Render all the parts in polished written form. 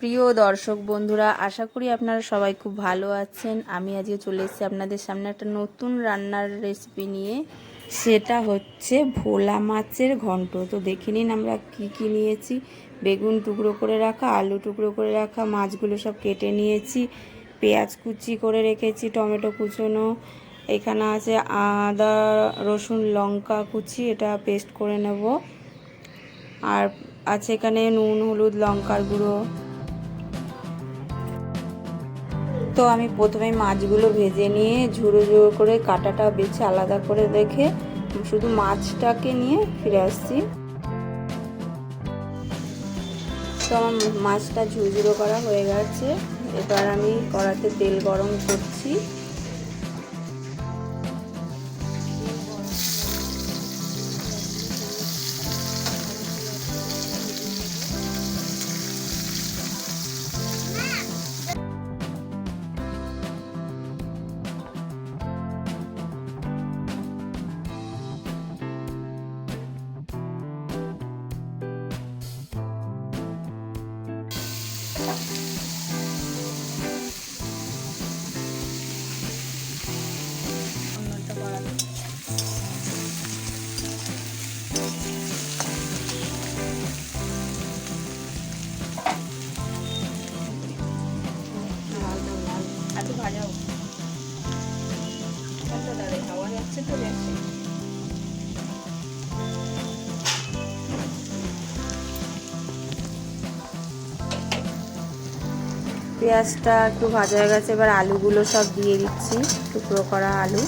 প্রিয় দর্শক বন্ধুরা, আশা করি আপনারা সবাই খুব ভালো আছেন। আমি আজকে চলে এসেছি আপনাদের সামনে একটা নতুন রান্নার রেসিপি নিয়ে। সেটা হচ্ছে ভোলা মাছের ঘন্ট। তো দেখে নিন আমরা কি কি নিয়েছি। বেগুন টুকরো করে রাখা, আলু টুকরো করে রাখা, মাছগুলো সব কেটে নিয়েছি, পেঁয়াজ কুচি করে রেখেছি, টমেটো কুচোনো, এখানে আছে আদা রসুন লঙ্কা কুচি, এটা পেস্ট করে নেব, আর আছে এখানে নুন হলুদ লঙ্কার গুঁড়ো। তো আমি প্রথমে মাছগুলো ভেজে নিয়ে ঝুড়ো ঝুড়ো করে কাঁটাটা বেছে আলাদা করে রেখে শুধু মাছটাকে নিয়ে ফিরে আসছি। তো আমার মাছটা ঝুরঝুরো করা হয়ে গেছে। এবার আমি কড়াতে তেল গরম করছি। একটু ভাজা হোক, হাওয়া যাচ্ছে তো যাচ্ছে। পেঁয়াজটা একটু ভাজা হয়ে গেছে, এবার আলুগুলো সব দিয়ে দিচ্ছি, টুকরো করা আলু।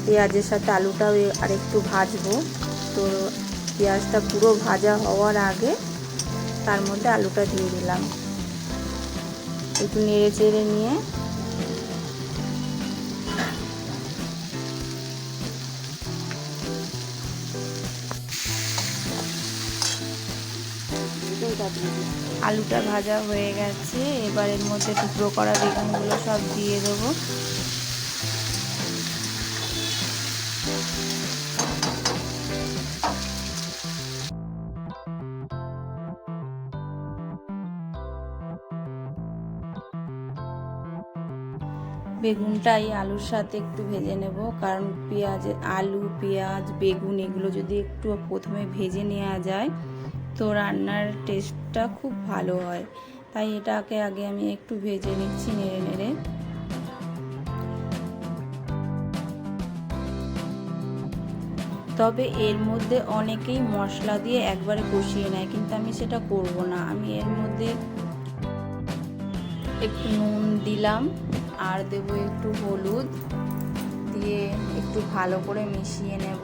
পেঁয়াজের সাথে আলুটাও আর একটু ভাজবো। তো পেঁয়াজটা পুরো ভাজা হওয়ার আগে তার মধ্যে আলুটা দিয়ে দিলাম, একটু নেড়ে চেড়ে নিয়ে আলুটা ভাজা হয়ে গেছে। এবার এর মধ্যে টুকরো করা বেগুনগুলো সব দিয়ে দেবো। বেগুনটা এই আলুর সাথে একটু ভেজে নেব, কারণ আলু পেঁয়াজ বেগুন এগুলো যদি একটু প্রথমে ভেজে নেওয়া যায় তো রান্নার টেস্টটা খুব ভালো হয়। তাই এটাকে আগে আমি একটু ভেজে নিচ্ছি নেড়ে নেড়ে। তবে এর মধ্যে অনেকেই মশলা দিয়ে একবারে কষিয়ে নেয়, কিন্তু আমি সেটা করব না। আমি এর মধ্যে একটু নুন দিলাম আর দেবো একটু হলুদ দিয়ে একটু ভালো করে মিশিয়ে নেব।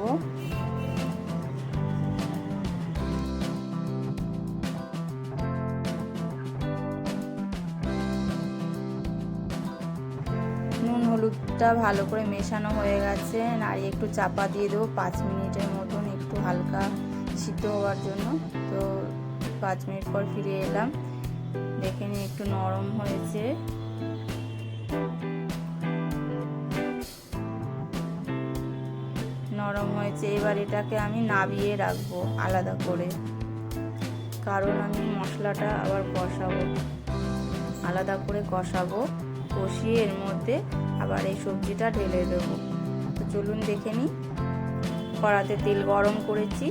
নুন হলুদটা ভালো করে মেশানো হয়ে গেছে, নাড়িয়ে একটু চাপা দিয়ে দেবো 5 মিনিটের মতন, একটু হালকা সিদ্ধ হওয়ার জন্য। তো 5 মিনিট পর ফিরে এলাম, দেখে নিয়ে একটু নরম হয়েছে। নরম হয়েছে, এবার এটাকে আমি নাবিয়ে রাখবো আলাদা করে, কারণ আমি মশলাটা আবার কষাবো, আলাদা করে কষাবো। কষিয়ে এর মধ্যে আবার এই সবজিটা ঢেলে দেবো। তো চলুন দেখে নিই। কড়াতে তেল গরম করেছি,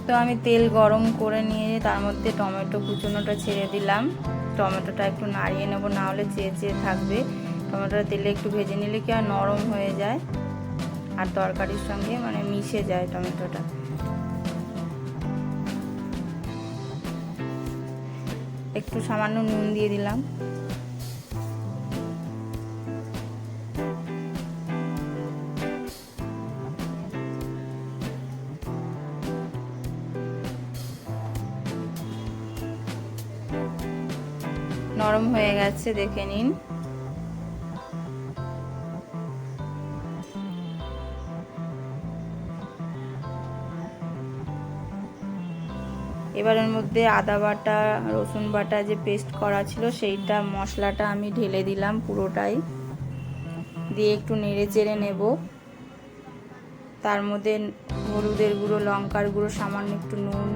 তো আমি তেল গরম করে নিয়ে তার মধ্যে টমেটো কুচোনোটা ছেড়ে দিলাম। টমেটোটা একটু নাড়িয়ে নেবো, না হলে চেয়ে চেয়ে থাকবে। টমেটোটা তেলে একটু ভেজে নিলে কি আর নরম হয়ে যায় আর তরকারির সঙ্গে মানে মিশে যায় টমেটোটা। একটু সামান্য নুন দিয়ে দিলাম। নরম হয়ে গেছে, দেখে নিন। এবার এর মধ্যে আদা বাটা রসুন বাটা যে পেস্ট করা ছিল সেইটা মশলাটা আমি ঢেলে দিলাম পুরোটাই, দিয়ে একটু নেড়ে চেড়ে নেব। তার মধ্যে হলুদের গুঁড়ো, লঙ্কার গুঁড়ো, সামান্য একটু নুন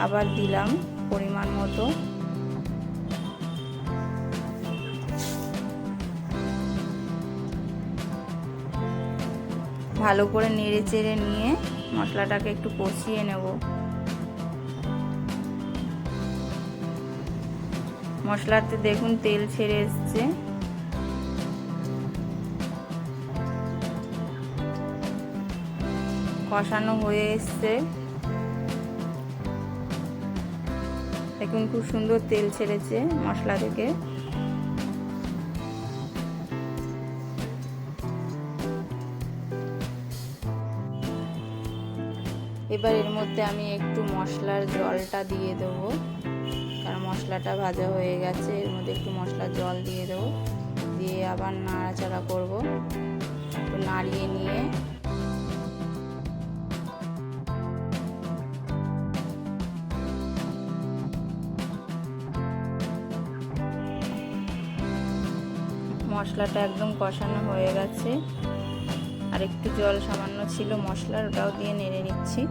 আবার দিলাম পরিমাণ মতো। ভালো করে নেড়ে চেড়ে নিয়ে মশলাটাকে একটু কষিয়ে নেব। মশলাতে দেখুন তেল ছেড়ে এসছে। কষানো হয়ে এসছে, দেখুন খুব সুন্দর তেল ছেড়েছে মশলা থেকে। এবার এর মধ্যে আমি একটু মশলার জলটা দিয়ে দেবো, কারণ মশলাটা ভাজা হয়ে গেছে। এর মধ্যে একটু মশলার জল দিয়ে দেবো, দিয়ে আবার নাড়াচাড়া করব। একটু নাড়িয়ে নিয়ে মশলাটা একদম কষানো হয়ে গেছে। আর একটু জল সামান্য ছিল মশলার, ওটাও দিয়ে নেড়ে নিচ্ছি।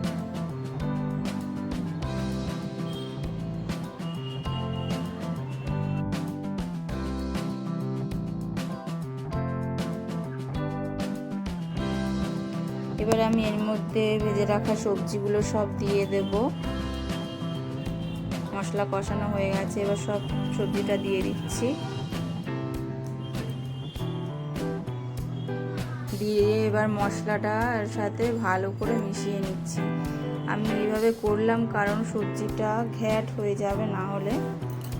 এবার আমি এর মধ্যে ভেজে রাখা সবজিগুলো সব দিয়ে দেব। মশলা কষানো হয়ে গেছে, এবার সব সবজিটা দিয়ে দিচ্ছি। দিয়ে এবার মশলাটার সাথে ভালো করে মিশিয়ে নিচ্ছি। আমি এইভাবে করলাম কারণ সবজিটা ঘ্যাট হয়ে যাবে, না হলে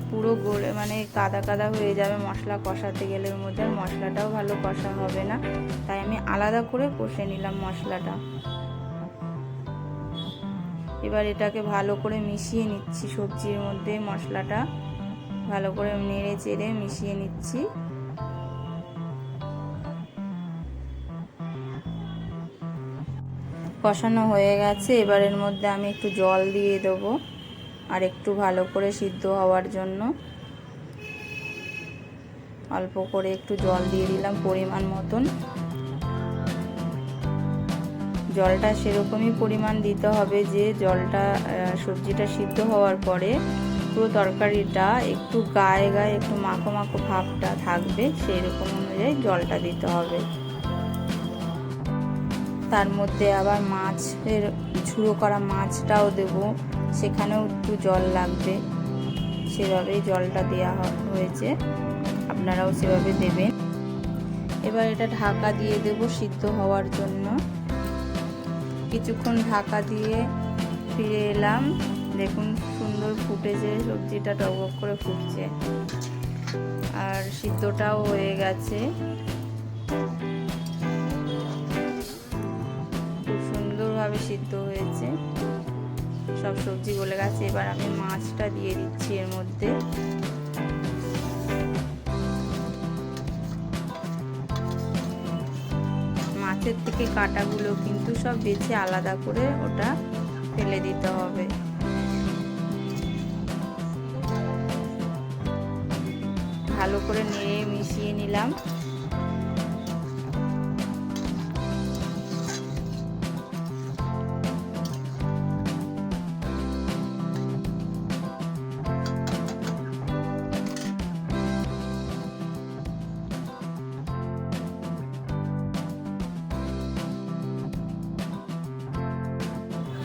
পুরো গলে মানে কাদা কাদা হয়ে যাবে মশলা কষাতে গেলে। এর মধ্যে মশলাটাও ভালো কষা হবে না, তাই আমি আলাদা করে কষে নিলাম মশলাটা। এবার এটাকে ভালো করে মিশিয়ে নিচ্ছি সবজির মধ্যে। মশলাটা ভালো করে নেড়ে চেড়ে মিশিয়ে নিচ্ছি। কষানো হয়ে গেছে, এবার এর মধ্যে আমি একটু জল দিয়ে দেবো আর একটু ভালো করে সিদ্ধ হওয়ার জন্য অল্প করে একটু জল দিয়ে দিলাম পরিমাণ মতন। জলটা সেরকমই পরিমাণ দিতে হবে যে জলটা সবজিটা সিদ্ধ হওয়ার পরে পুরো তরকারিটা একটু গায়ে গায়ে একটু মাখো মাখো ভাবটা থাকবে, সেই রকম অনুযায়ী জলটা দিতে হবে। তার মধ্যে আবার মাছের ঝুড়ো করা মাছটাও দেব, সেখানেও একটু জল লাগবে, সেভাবেই জলটা দেওয়া হয়েছে, আপনারাও সেভাবে দেবেন। এবার এটা ঢাকা দিয়ে দেব সিদ্ধ হওয়ার জন্য। কিছুক্ষণ ঢাকা দিয়ে ফিরে এলাম, দেখুন সুন্দর ফুটেছে, সবজিটা টকবক করে ফুটছে আর সিদ্ধটাও হয়ে গেছে। খুব সুন্দরভাবে সিদ্ধ হয়েছে, সব সবজি গলে গেছে। এবার আমি মাছটা দিয়ে দিচ্ছি এর মধ্যে। মাছের থেকে কাঁটাগুলো কিন্তু সব বেছে আলাদা করে ওটা ফেলে দিতে হবে। ভালো করে নেড়ে মিশিয়ে নিলাম।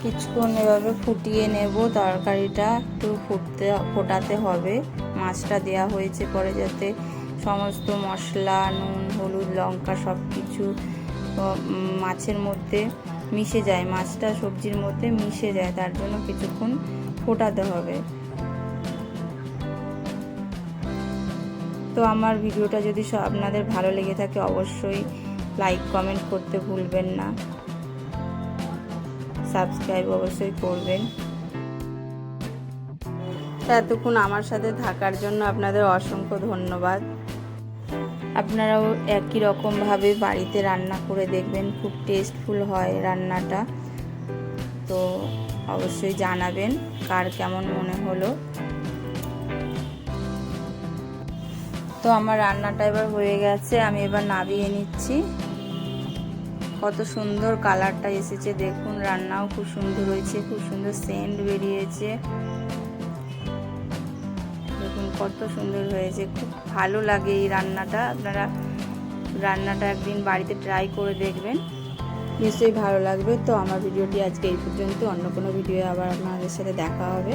কিছুক্ষণ এভাবে ফুটিয়ে নেব, তরকারিটা একটু ফোটাতে হবে। মাছটা দেয়া হয়েছে পরে যাতে সমস্ত মশলা, নুন, হলুদ, লঙ্কা সব কিছু মাছের মধ্যে মিশে যায়, মাছটা সবজির মধ্যে মিশে যায়, তার জন্য কিছুক্ষণ ফোটাতে হবে। তো আমার ভিডিওটা যদি আপনাদের ভালো লেগে থাকে অবশ্যই লাইক কমেন্ট করতে ভুলবেন না, সাবস্ক্রাইব অবশ্যই করবেন। এতক্ষণ আমার সাথে থাকার জন্য আপনাদের অসংখ্য ধন্যবাদ। আপনারাও একই রকমভাবে বাড়িতে রান্না করে দেখবেন, খুব টেস্টফুল হয় রান্নাটা। তো অবশ্যই জানাবেন কার কেমন মনে হলো। তো আমার রান্নাটা এবার হয়ে গেছে, আমি এবার নামিয়ে নিচ্ছি। কত সুন্দর কালারটা এসেছে দেখুন, রান্নাও খুব সুন্দর হয়েছে, খুব সুন্দর সেন্ট বেরিয়েছে দেখুন, কত সুন্দর হয়েছে। খুব ভালো লাগে এই রান্নাটা। আপনারা রান্নাটা একদিন বাড়িতে ট্রাই করে দেখবেন, নিশ্চয়ই ভালো লাগবে। তো আমার ভিডিওটি আজকে এই পর্যন্ত, অন্য কোনো ভিডিও আবার আপনাদের সাথে দেখা হবে।